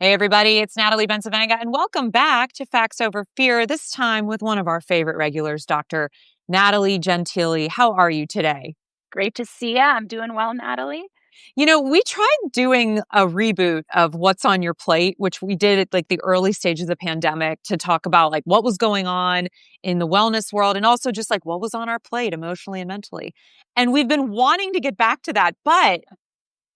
Hey, everybody, it's Natalie Gentile, and welcome back to Facts Over Fear, this time with one of our favorite regulars, Dr. Natalie Gentile. How are you today? Great to see you. I'm doing well, Natalie. You know, we tried doing a reboot of What's on Your Plate, which we did at like the early stages of the pandemic to talk about like what was going on in the wellness world and also just like what was on our plate emotionally and mentally. And we've been wanting to get back to that, but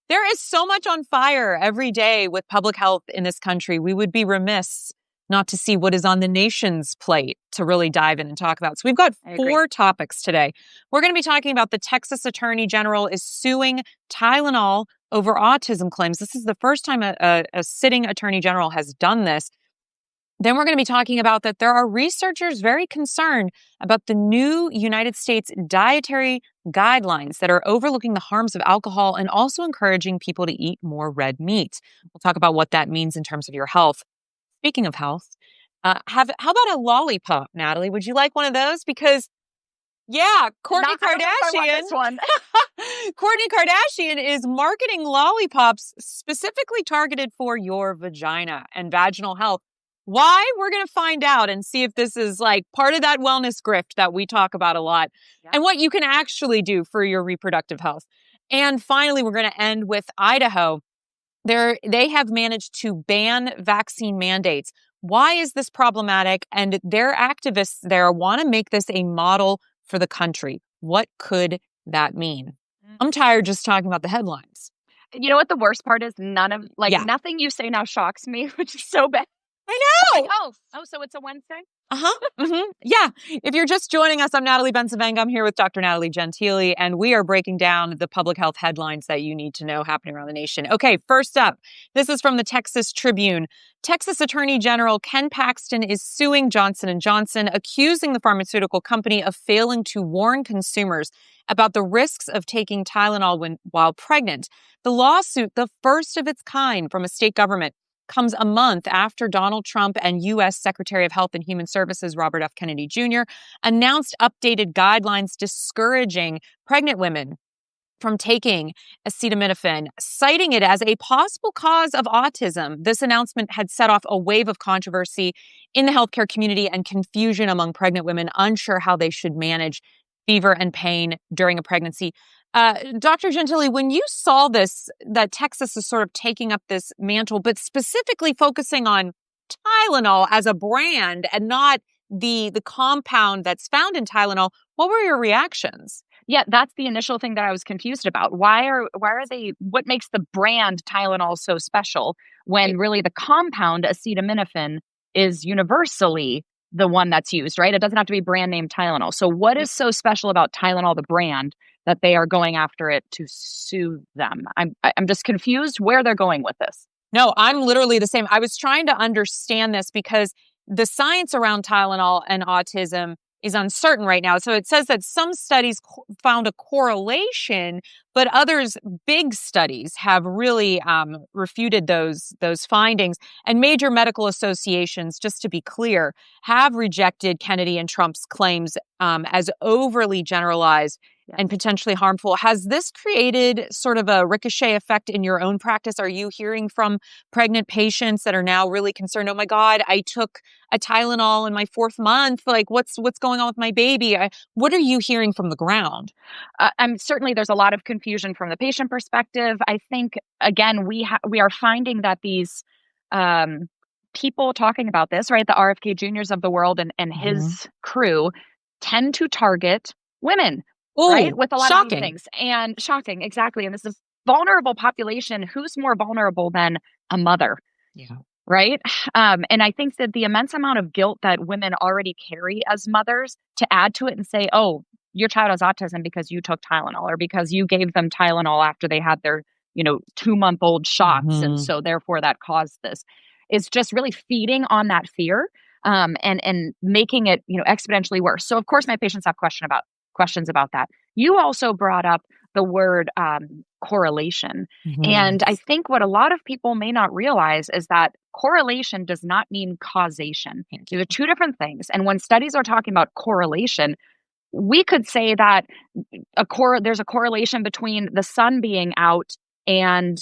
there is so much on fire every day with public health in this country. We would be remiss not to see what is on the nation's plate to really dive in and talk about. So we've got four topics today. We're going to be talking about the Texas Attorney General is suing Tylenol over autism claims. This is the first time a sitting attorney general has done this. Then we're going to be talking about that there are researchers very concerned about the new United States dietary guidelines that are overlooking the harms of alcohol and also encouraging people to eat more red meat. We'll talk about what that means in terms of your health. Speaking of health, how about a lollipop, Natalie? Would you like one of those? Because, yeah, Kourtney Kardashian. Kourtney Kardashian is marketing lollipops specifically targeted for your vagina and vaginal health. Why? We're going to find out and see if this is like part of that wellness grift that we talk about a lot and what you can actually do for your reproductive health. And finally, we're going to end with Idaho. They have managed to ban vaccine mandates. Why is this problematic? And their activists there want to make this a model for the country. What could that mean? I'm tired just talking about the headlines. You know what the worst part is? Nothing you say now shocks me, which is so bad. I know. Oh, so it's a Wednesday? Yeah. If you're just joining us, I'm Natalie Gentile. I'm here with Dr. Natalie Gentile, and we are breaking down the public health headlines that you need to know happening around the nation. Okay, first up, this is from the Texas Tribune. Texas Attorney General Ken Paxton is suing Johnson Johnson, accusing the pharmaceutical company of failing to warn consumers about the risks of taking Tylenol while pregnant. The lawsuit, the first of its kind from a state government, comes a month after Donald Trump and U.S. Secretary of Health and Human Services Robert F. Kennedy Jr. announced updated guidelines discouraging pregnant women from taking acetaminophen, citing it as a possible cause of autism. This announcement had set off a wave of controversy in the healthcare community and confusion among pregnant women unsure how they should manage fever and pain during a pregnancy. Dr. Gentile, when you saw this, that Texas is sort of taking up this mantle, but specifically focusing on Tylenol as a brand and not the compound that's found in Tylenol, what were your reactions? Yeah, that's the initial thing that I was confused about. What makes the brand Tylenol so special when really the compound acetaminophen is universally the one that's used, right? It doesn't have to be brand name Tylenol. So what is so special about Tylenol, the brand, that they are going after it to sue them? I'm just confused where they're going with this. No, I'm literally the same. I was trying to understand this because the science around Tylenol and autism is uncertain right now. So it says that some studies found a correlation, but others, big studies, have really refuted those findings. And major medical associations, just to be clear, have rejected Kennedy and Trump's claims as overly generalized and potentially harmful. Has this created sort of a ricochet effect in your own practice? Are you hearing from pregnant patients that are now really concerned? Oh my God, I took a Tylenol in my 4th month. Like, what's going on with my baby? What are you hearing from the ground? Certainly there's a lot of confusion from the patient perspective. I think, again, we are finding that these people talking about this, right, the RFK Jr.'s of the world and his crew tend to target women. Ooh, right? With a lot shocking. of these things. And shocking, exactly. And this is a vulnerable population. Who's more vulnerable than a mother? Yeah. Right? And I think that the immense amount of guilt that women already carry as mothers, to add to it and say, oh, your child has autism because you took Tylenol or because you gave them Tylenol after they had their, 2-month-old shots. And so therefore that caused this, is just really feeding on that fear and making it, exponentially worse. So of course my patients have questions about that. You also brought up the word correlation. And I think what a lot of people may not realize is that correlation does not mean causation. These are two different things. And when studies are talking about correlation, we could say that there's a correlation between the sun being out and,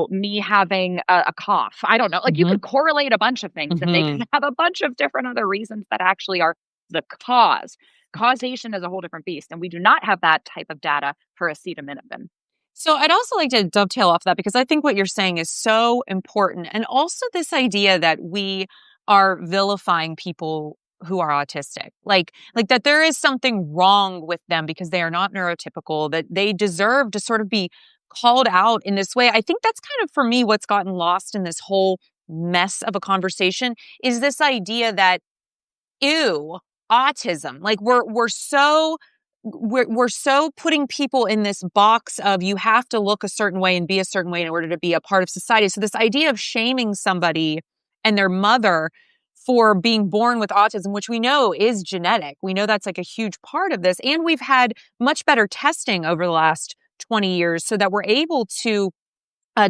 me having a cough. I don't know. Like you Hmm. could correlate a bunch of things and they Hmm. could have a bunch of different other reasons that actually are the cause. Causation is a whole different beast. And we do not have that type of data for acetaminophen. So I'd also like to dovetail off that because I think what you're saying is so important. And also this idea that we are vilifying people who are autistic. Like that there is something wrong with them because they are not neurotypical, that they deserve to sort of be called out in this way. I think that's kind of for me what's gotten lost in this whole mess of a conversation is this idea that ew, autism. Like we're so putting people in this box of you have to look a certain way and be a certain way in order to be a part of society. So this idea of shaming somebody and their mother for being born with autism, which we know is genetic. We know that's like a huge part of this. And we've had much better testing over the last 20 years so that we're able to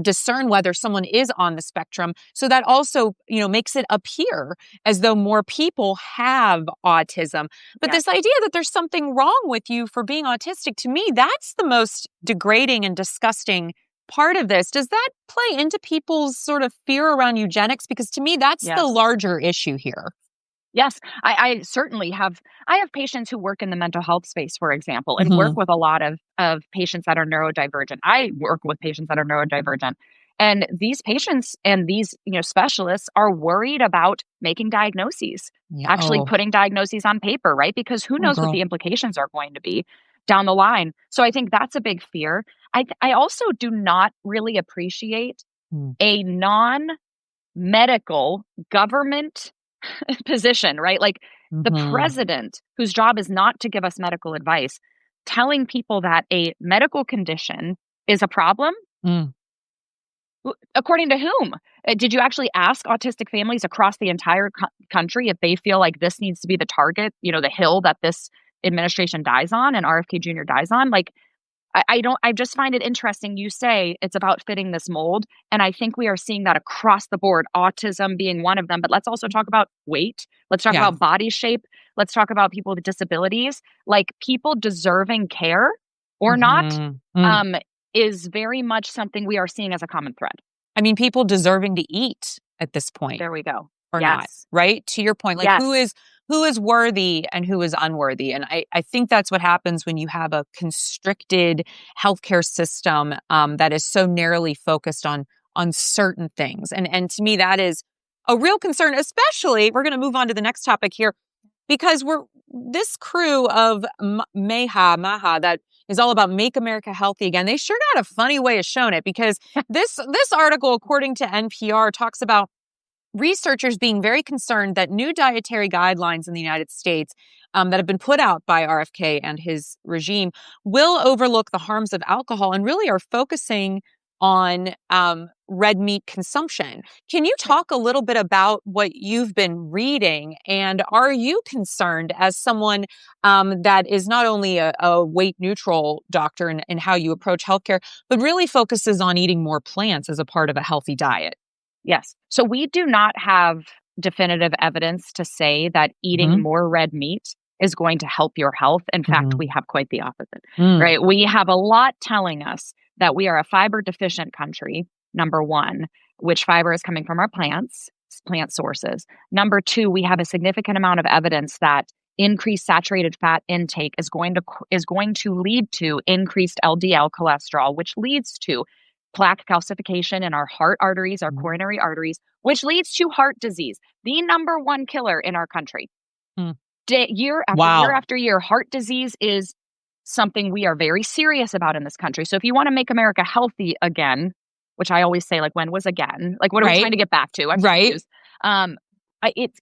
discern whether someone is on the spectrum. So that also, makes it appear as though more people have autism. But Yes. this idea that there's something wrong with you for being autistic, to me, that's the most degrading and disgusting part of this. Does that play into people's sort of fear around eugenics? Because to me, that's the Yes. larger issue here. Yes, I certainly have. I have patients who work in the mental health space, for example, and work Hmm. with a lot of patients that are neurodivergent. I work with patients that are neurodivergent. And these patients and these, specialists are worried about making diagnoses, Yeah. actually Oh, putting diagnoses on paper, right? Because who oh, knows what girl. the implications are going to be down the line. So I think that's a big fear. I also do not really appreciate Mm. a non-medical government position, right? Like the Hmm. president, whose job is not to give us medical advice, telling people that a medical condition is a problem. Mm. According to whom? Did you actually ask autistic families across the entire country if they feel like this needs to be the target, the hill that this administration dies on and RFK Jr. dies on? Like, I don't, I just find it interesting. You say it's about fitting this mold. And I think we are seeing that across the board, autism being one of them. But let's also talk about weight. Let's talk Yeah. about body shape. Let's talk about people with disabilities. Like people deserving care or not, Hmm. Mm. um, is very much something we are seeing as a common thread. I mean, people deserving to eat at this point. There we go. Or not, Yes. right? To your point, like Yes. who is worthy and who is unworthy. And I think that's what happens when you have a constricted healthcare system that is so narrowly focused on certain things. And to me, that is a real concern, especially we're going to move on to the next topic here because we're this crew of Maha that is all about make America healthy again. They sure got a funny way of showing it because this article, according to NPR, talks about researchers being very concerned that new dietary guidelines in the United States that have been put out by RFK and his regime will overlook the harms of alcohol and really are focusing on red meat consumption. Can you talk a little bit about what you've been reading? And are you concerned as someone that is not only a weight neutral doctor in how you approach healthcare, but really focuses on eating more plants as a part of a healthy diet? Yes. So we do not have definitive evidence to say that eating Hmm. more red meat is going to help your health. In fact, we Hmm. have quite the opposite, Mm. right? We have a lot telling us that we are a fiber deficient country, number one, which fiber is coming from our plants, plant sources. Number two, we have a significant amount of evidence that increased saturated fat intake is going to lead to increased LDL cholesterol, which leads to plaque calcification in our heart arteries, our Mm. coronary arteries, which leads to heart disease, the number one killer in our country. Mm. Year after year Wow. after year, heart disease is something we are very serious about in this country. So if you want to make America healthy again, which I always say, like, when was again? Like, what are we trying Right. to get back to? I'm Right. confused.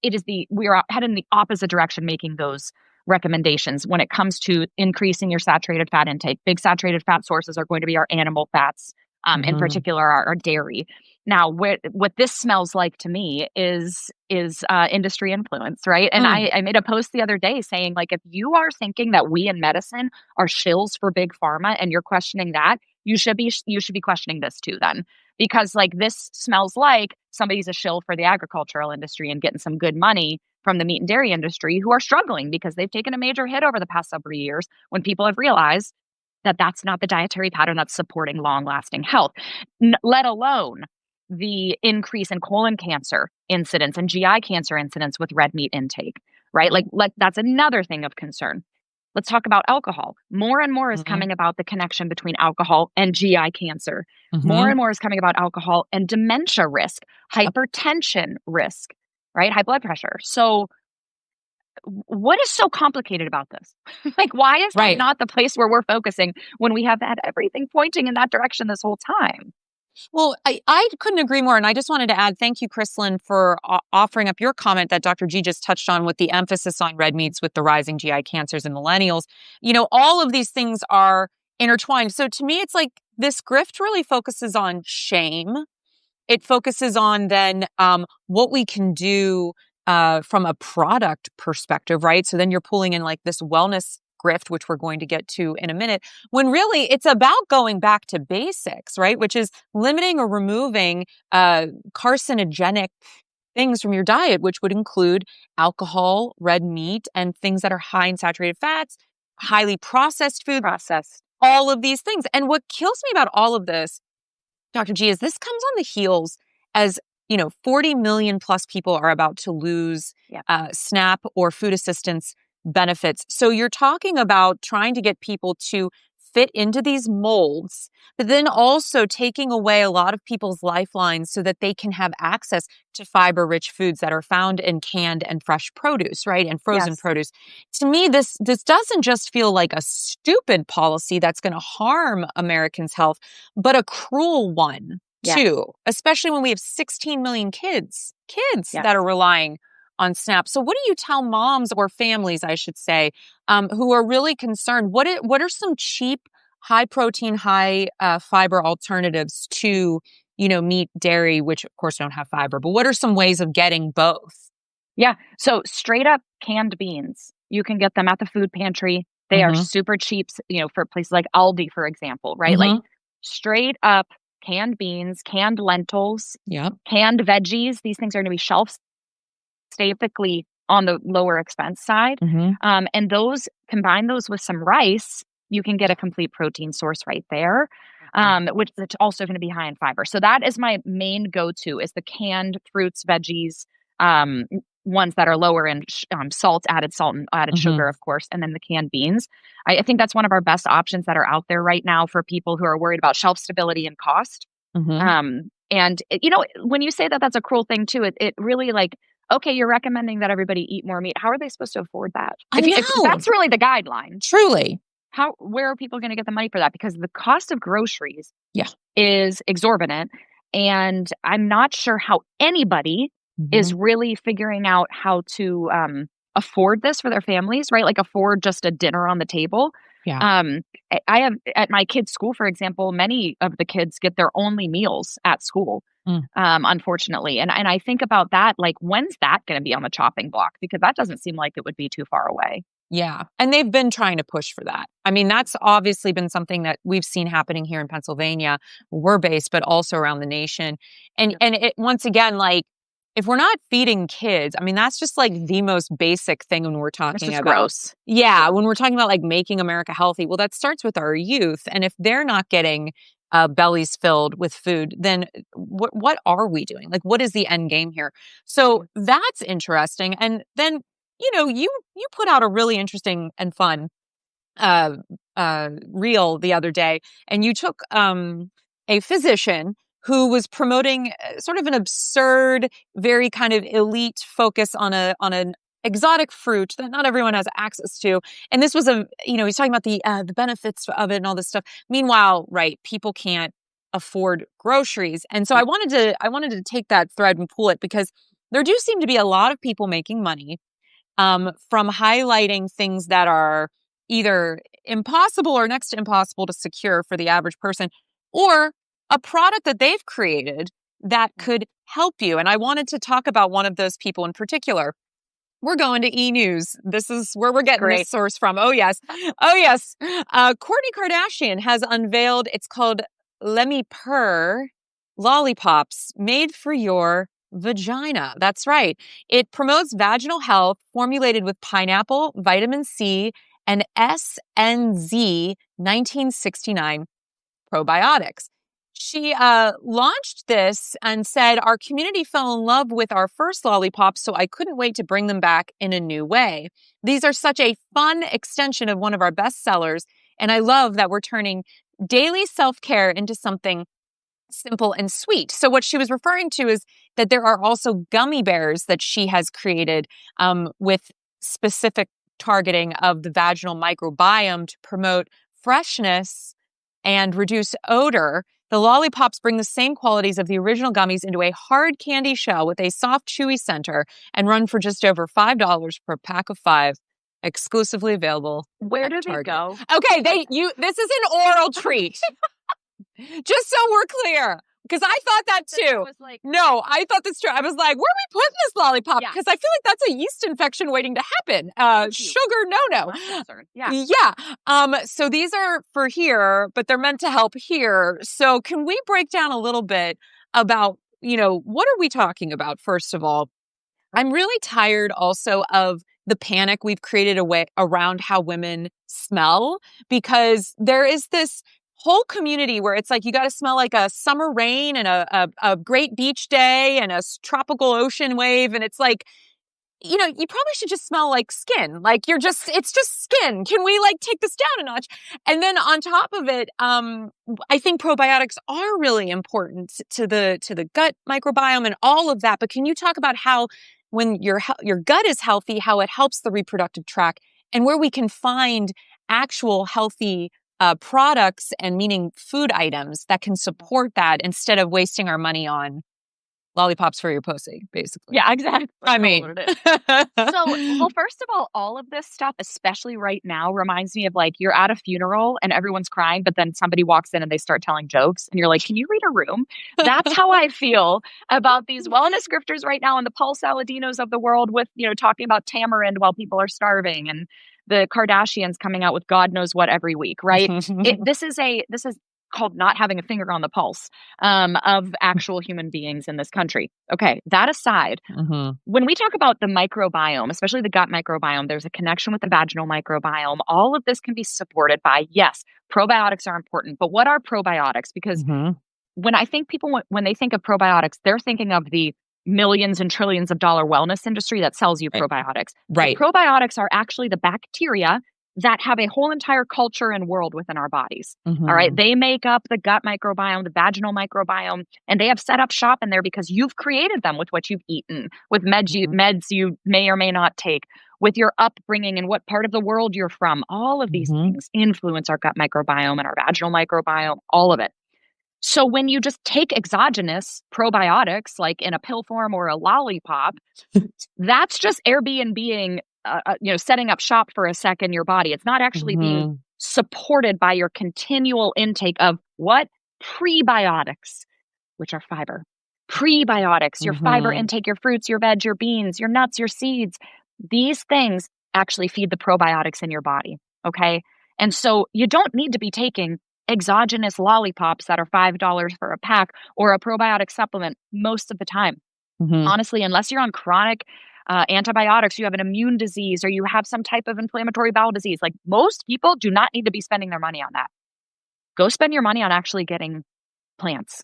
It is we are headed in the opposite direction, making those recommendations when it comes to increasing your saturated fat intake. Big saturated fat sources are going to be our animal fats, in Mhm. particular our dairy. Now, what this smells like to me is industry influence, right? And Mm. I made a post the other day saying, like, if you are thinking that we in medicine are shills for big pharma and you're questioning that, you should be questioning this too then, because like this smells like somebody's a shill for the agricultural industry and getting some good money from the meat and dairy industry, who are struggling because they've taken a major hit over the past several years when people have realized that's not the dietary pattern that's supporting long-lasting health, let alone the increase in colon cancer incidence and GI cancer incidence with red meat intake, right? That's another thing of concern. Let's talk about alcohol. More and more is Mm-hmm. coming about the connection between alcohol and GI cancer. More Mm-hmm. and more is coming about alcohol and dementia risk, hypertension risk, right? High blood pressure. So what is so complicated about this? Like, why is that Right. not the place where we're focusing when we have had everything pointing in that direction this whole time? Well, I couldn't agree more. And I just wanted to add, thank you, Chrislyn, for offering up your comment that Dr. G just touched on with the emphasis on red meats with the rising GI cancers in millennials. You know, all of these things are intertwined. So to me, it's like this grift really focuses on shame. It focuses on then what we can do from a product perspective, right? So then you're pulling in like this wellness grift, which we're going to get to in a minute, when really it's about going back to basics, right? Which is limiting or removing carcinogenic things from your diet, which would include alcohol, red meat, and things that are high in saturated fats, highly processed food, all of these things. And what kills me about all of this, Dr. G, is this comes on the heels as, 40 million plus people are about to lose SNAP or food assistance benefits. So you're talking about trying to get people to fit into these molds, but then also taking away a lot of people's lifelines so that they can have access to fiber-rich foods that are found in canned and fresh produce, right? And frozen produce. To me, this doesn't just feel like a stupid policy that's going to harm Americans' health, but a cruel one too, especially when we have 16 million kids that are relying on SNAP. So what do you tell moms or families, I should say, who are really concerned? What are some cheap, high protein, high fiber alternatives to, meat, dairy, which of course don't have fiber, but what are some ways of getting both? Yeah. So straight up canned beans, you can get them at the food pantry. They are super cheap, for places like Aldi, for example, right? Like straight up canned beans, canned lentils, canned veggies. These things are going to be shelf typically on the lower expense side. And combine those with some rice, you can get a complete protein source right there, which is also going to be high in fiber. So that is my main go-to is the canned fruits, veggies, ones that are lower in salt and added sugar, of course, and then the canned beans. I think that's one of our best options that are out there right now for people who are worried about shelf stability and cost. And when you say that, that's a cruel thing too. It really okay, you're recommending that everybody eat more meat. How are they supposed to afford that? If that's really the guideline. Truly. Where are people going to get the money for that? Because the cost of groceries is exorbitant. And I'm not sure how anybody is really figuring out how to afford this for their families, right? Like afford just a dinner on the table. I have at my kids' school, for example, many of the kids get their only meals at school, unfortunately. And I think about that, like, when's that going to be on the chopping block? Because that doesn't seem like it would be too far away. Yeah. And they've been trying to push for that. I mean, that's obviously been something that we've seen happening here in Pennsylvania, where we're based, but also around the nation. And it, once again, like, if we're not feeding kids, I mean, that's just like the most basic thing when we're talking about. Gross. Yeah. When we're talking about like making America healthy, well, that starts with our youth. And if they're not getting bellies filled with food, then what are we doing? Like, what is the end game here? So that's interesting. And then, you put out a really interesting and fun reel the other day, and you took a physician who was promoting sort of an absurd, very kind of elite focus on an exotic fruit that not everyone has access to. And this was he's talking about the benefits of it and all this stuff. Meanwhile, right, people can't afford groceries. And so I wanted to take that thread and pull it, because there do seem to be a lot of people making money from highlighting things that are either impossible or next to impossible to secure for the average person, or a product that they've created that could help you. And I wanted to talk about one of those people in particular. We're going to E! News. This is where we're getting this source from. Oh, yes. Oh, yes. Kourtney Kardashian has unveiled, it's called Let Me Purr Lollipops, made for your vagina. That's right. It promotes vaginal health, formulated with pineapple, vitamin C, and SNZ 1969 probiotics. She launched this and said, our community fell in love with our first lollipops, so I couldn't wait to bring them back in a new way. These are such a fun extension of one of our best sellers, and I love that we're turning daily self-care into something simple and sweet. So what she was referring to is that there are also gummy bears that she has created with specific targeting of the vaginal microbiome to promote freshness and reduce odor. The lollipops bring the same qualities of the original gummies into a hard candy shell with a soft, chewy center and run for just over $5 per pack of 5. Exclusively available. Where do they Target. go? Okay, this is an oral treat. Just so we're clear, because I thought that too. No, I thought this too. I was like, where are we putting this lollipop? Because I feel like that's a yeast infection waiting to happen. Sugar, no. Yeah. So these are for here, but they're meant to help here. So can we break down a little bit about, what are we talking about, first of all? I'm really tired also of the panic we've created around how women smell, because there is this whole community where it's like you got to smell like a summer rain and a great beach day and a tropical ocean wave. And it's like, you probably should just smell like skin. Like it's just skin. Can we take this down a notch? And then on top of it, I think probiotics are really important to the gut microbiome and all of that. But can you talk about how when your gut is healthy, how it helps the reproductive tract and where we can find actual healthy products and meaning food items that can support that instead of wasting our money on lollipops for your pussy, basically. Yeah, exactly. I mean. Well, first of all of this stuff, especially right now, reminds me of you're at a funeral and everyone's crying, but then somebody walks in and they start telling jokes and you're like, can you read a room? That's how I feel about these wellness grifters right now and the Paul Saladinos of the world with, talking about tamarind while people are starving and the Kardashians coming out with God knows what every week, right? This is called not having a finger on the pulse of actual human beings in this country. Okay, that aside, when we talk about the microbiome, especially the gut microbiome, there's a connection with the vaginal microbiome. All of this can be supported by, yes, probiotics are important, but what are probiotics? Because when I think people, when they think of probiotics, they're thinking of the millions and trillions of dollar wellness industry that sells you probiotics. Right. But probiotics are actually the bacteria that have a whole entire culture and world within our bodies. All right. They make up the gut microbiome, the vaginal microbiome, and they have set up shop in there because you've created them with what you've eaten, with meds you may or may not take, with your upbringing and what part of the world you're from. All of these things influence our gut microbiome and our vaginal microbiome, all of it. So when you just take exogenous probiotics, like in a pill form or a lollipop, that's just Airbnb-ing, setting up shop for a sec in your body. It's not actually being supported by your continual intake of what? Prebiotics, which are fiber. Prebiotics, your fiber intake, your fruits, your veg, your beans, your nuts, your seeds. These things actually feed the probiotics in your body, okay? And so you don't need to be taking exogenous lollipops that are $5 for a pack or a probiotic supplement most of the time. Honestly, unless you're on chronic antibiotics, you have an immune disease or you have some type of inflammatory bowel disease. Most people do not need to be spending their money on that. Go spend your money on actually getting plants.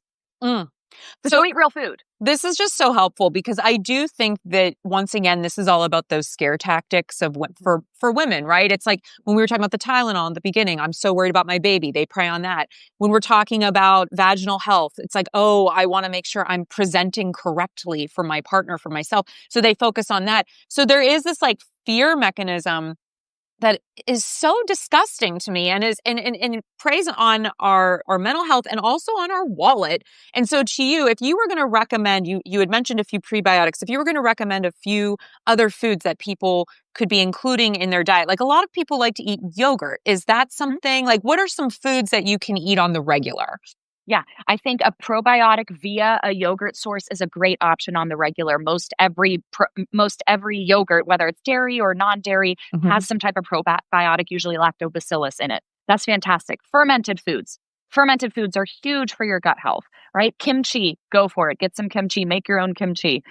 So eat real food. This is just so helpful because I do think that, once again, this is all about those scare tactics of what for women, right? It's like when we were talking about the Tylenol in the beginning, I'm so worried about my baby. They prey on that. When we're talking about vaginal health, it's like, oh, I want to make sure I'm presenting correctly for my partner, for myself. So they focus on that. So there is this fear mechanism that is so disgusting to me and is and preys on our mental health and also on our wallet. And so to you, if you were going to recommend, you had mentioned a few prebiotics, if you were going to recommend a few other foods that people could be including in their diet, a lot of people like to eat yogurt. Is that something, what are some foods that you can eat on the regular? Yeah, I think a probiotic via a yogurt source is a great option on the regular. Most every yogurt, whether it's dairy or non-dairy, has some type of probiotic, usually lactobacillus in it. That's fantastic. Fermented foods. Fermented foods are huge for your gut health, right? Kimchi, go for it. Get some kimchi, make your own kimchi.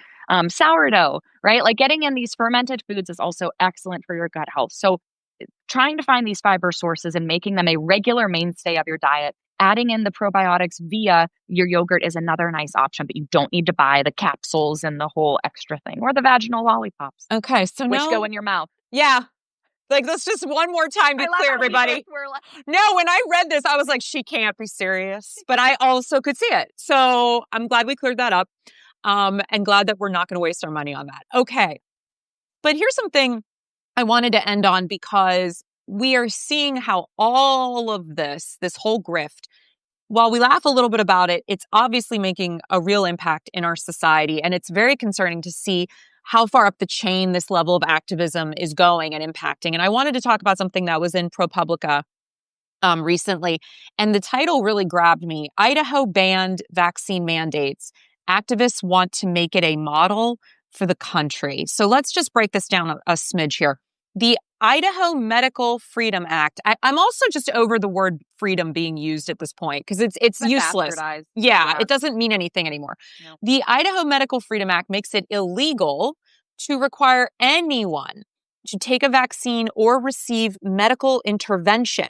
Sourdough, right? Getting in these fermented foods is also excellent for your gut health. So trying to find these fiber sources and making them a regular mainstay of your diet. Adding in the probiotics via your yogurt is another nice option, but you don't need to buy the capsules and the whole extra thing, or the vaginal lollipops, Okay, so which no, go in your mouth. yeah. Like, let's just one more time be clear, everybody. No, when I read this, I was like, she can't be serious. But I also could see it. So I'm glad we cleared that up. And glad that we're not going to waste our money on that. Okay. But here's something I wanted to end on, because we are seeing how all of this whole grift, while we laugh a little bit about it, it's obviously making a real impact in our society. And it's very concerning to see how far up the chain this level of activism is going and impacting. And I wanted to talk about something that was in ProPublica recently. And the title really grabbed me. Idaho banned vaccine mandates. Activists want to make it a model for the country. So let's just break this down a smidge here. The Idaho Medical Freedom Act. I'm also just over the word freedom being used at this point, because it's useless. Yeah, it doesn't mean anything anymore. No. The Idaho Medical Freedom Act makes it illegal to require anyone to take a vaccine or receive medical intervention.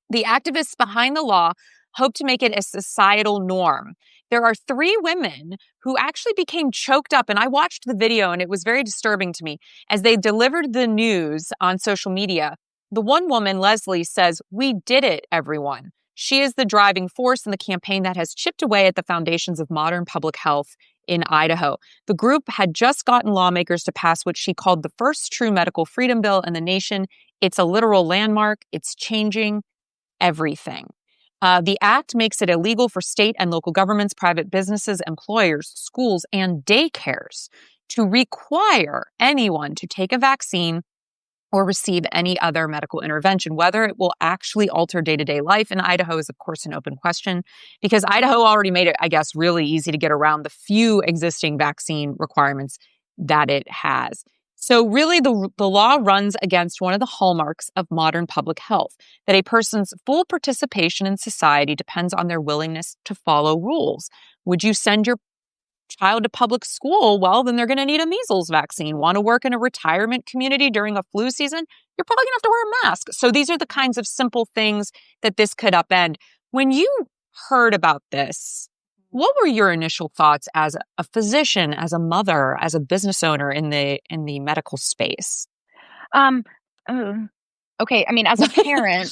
The activists behind the law hope to make it a societal norm. There are 3 women who actually became choked up, and I watched the video and it was very disturbing to me as they delivered the news on social media. The one woman, Leslie, says, "We did it, everyone." She is the driving force in the campaign that has chipped away at the foundations of modern public health in Idaho. The group had just gotten lawmakers to pass what she called the first true medical freedom bill in the nation. It's a literal landmark. It's changing everything. The act makes it illegal for state and local governments, private businesses, employers, schools, and daycares to require anyone to take a vaccine or receive any other medical intervention. Whether it will actually alter day-to-day life in Idaho is, of course, an open question, because Idaho already made it, I guess, really easy to get around the few existing vaccine requirements that it has. So really, the law runs against one of the hallmarks of modern public health, that a person's full participation in society depends on their willingness to follow rules. Would you send your child to public school? Well, then they're going to need a measles vaccine. Want to work in a retirement community during a flu season? You're probably going to have to wear a mask. So these are the kinds of simple things that this could upend. When you heard about this, what were your initial thoughts as a physician, as a mother, as a business owner in the medical space? Okay. I mean, as a parent,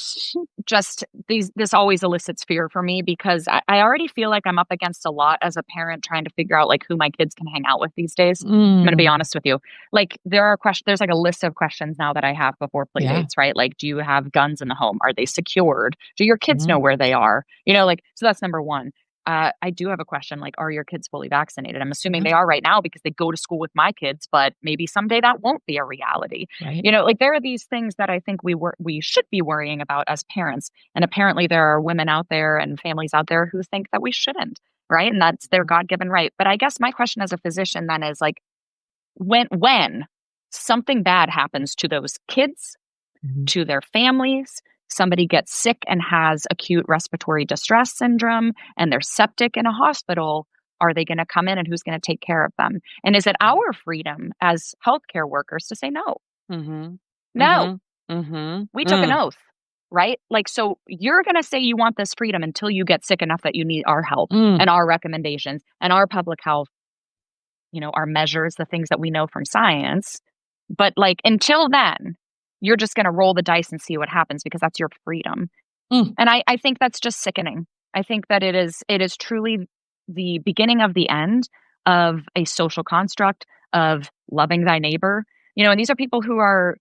just this always elicits fear for me, because I already feel like I'm up against a lot as a parent trying to figure out like who my kids can hang out with these days. I'm going to be honest with you. Like there's like a list of questions now that I have before play dates, right? Like, do you have guns in the home? Are they secured? Do your kids know where they are? Like, so that's number one. I do have a question, like, are your kids fully vaccinated? I'm assuming they are right now because they go to school with my kids, but maybe someday that won't be a reality. Right. Like there are these things that I think we should be worrying about as parents. And apparently there are women out there and families out there who think that we shouldn't, right? And that's their God-given right. But I guess my question as a physician then is like, when something bad happens to those kids, to their families, somebody gets sick and has acute respiratory distress syndrome and they're septic in a hospital, are they going to come in and who's going to take care of them? And is it our freedom as healthcare workers to say no? No. We took an oath, right? Like, so you're going to say you want this freedom until you get sick enough that you need our help and our recommendations and our public health, our measures, the things that we know from science. But like, until then, you're just going to roll the dice and see what happens because that's your freedom. And I think that's just sickening. I think that it is truly the beginning of the end of a social construct of loving thy neighbor. And these are people who are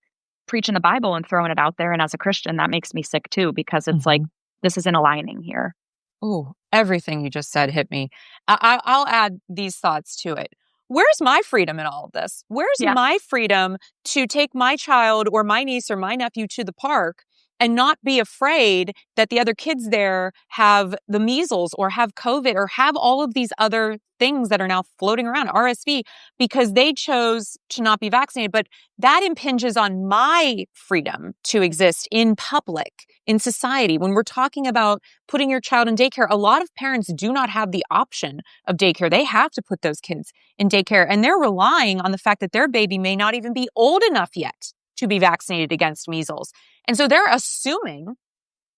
preaching the Bible and throwing it out there. And as a Christian, that makes me sick too, because it's like, this isn't aligning here. Oh, everything you just said hit me. I'll add these thoughts to it. Where's my freedom in all of this? Where's my freedom to take my child or my niece or my nephew to the park and not be afraid that the other kids there have the measles or have COVID or have all of these other things that are now floating around, RSV, because they chose to not be vaccinated? But that impinges on my freedom to exist in public, in society. When we're talking about putting your child in daycare, a lot of parents do not have the option of daycare. They have to put those kids in daycare, and they're relying on the fact that their baby may not even be old enough yet to be vaccinated against measles. And so they're assuming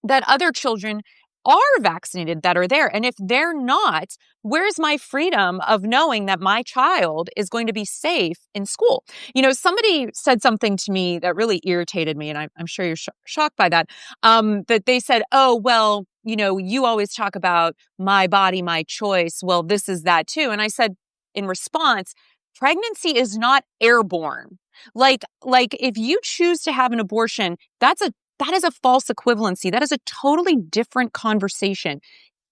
that other children are vaccinated that are there. And if they're not, where's my freedom of knowing that my child is going to be safe in school? Somebody said something to me that really irritated me, and I'm sure you're shocked by that, that they said, oh, well, you always talk about my body, my choice. Well, this is that too. And I said in response, pregnancy is not airborne. Like if you choose to have an abortion, that is a false equivalency. That is a totally different conversation.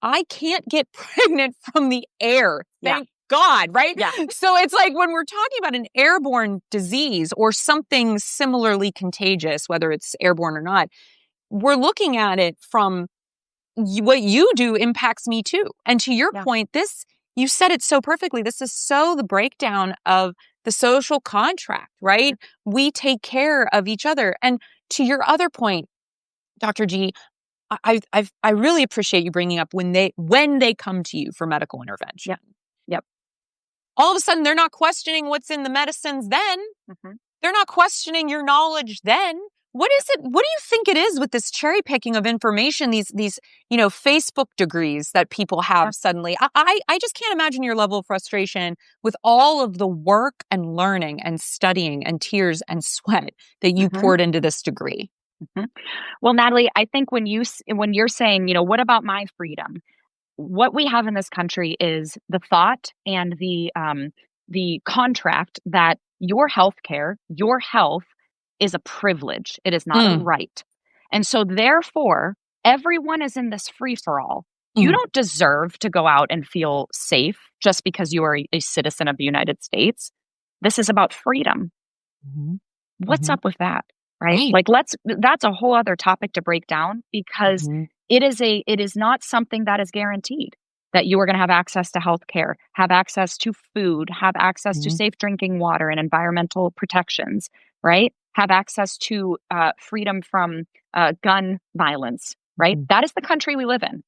I can't get pregnant from the air. Thank God, right? Yeah. So it's like when we're talking about an airborne disease or something similarly contagious, whether it's airborne or not, we're looking at it from what you do impacts me too. And to your point, you said it so perfectly. This is so the breakdown of the social contract, right? We take care of each other. And to your other point, Dr. G, I really appreciate you bringing up when they come to you for medical intervention. Yep. All of a sudden, they're not questioning what's in the medicines then. Mm-hmm. They're not questioning your knowledge then. What is it? What do you think it is with this cherry picking of information? These Facebook degrees that people have suddenly. I just can't imagine your level of frustration with all of the work and learning and studying and tears and sweat that you poured into this degree. Mm-hmm. Well, Natalie, I think when you're saying, what about my freedom? What we have in this country is the thought and the contract that your health is a privilege. It is not a right. And so therefore, everyone is in this free for all. You don't deserve to go out and feel safe just because you are a citizen of the United States. This is about freedom. What's up with that? Right? Like that's a whole other topic to break down because it is not something that is guaranteed that you are going to have access to health care, have access to food, have access to safe drinking water and environmental protections, right? Have access to freedom from gun violence, right? That is the country we live in.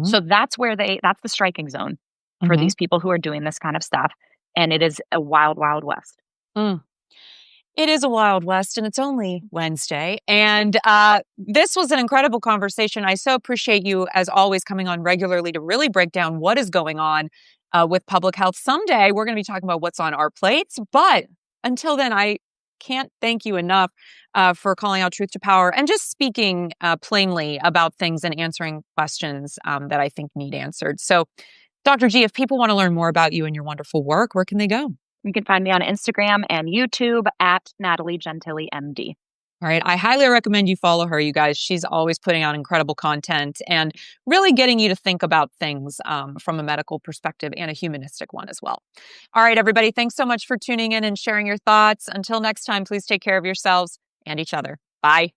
So that's that's the striking zone for these people who are doing this kind of stuff. And it is a wild, wild west. It is a wild west, and it's only Wednesday. And this was an incredible conversation. I so appreciate you, as always, coming on regularly to really break down what is going on with public health. Someday, we're going to be talking about what's on our plates. But until then, I can't thank you enough for calling out truth to power and just speaking plainly about things and answering questions that I think need answered. So, Dr. G, if people want to learn more about you and your wonderful work, where can they go? You can find me on Instagram and YouTube at Natalie Gentile, MD. All right. I highly recommend you follow her, you guys. She's always putting out incredible content and really getting you to think about things from a medical perspective and a humanistic one as well. All right, everybody. Thanks so much for tuning in and sharing your thoughts. Until next time, please take care of yourselves and each other. Bye.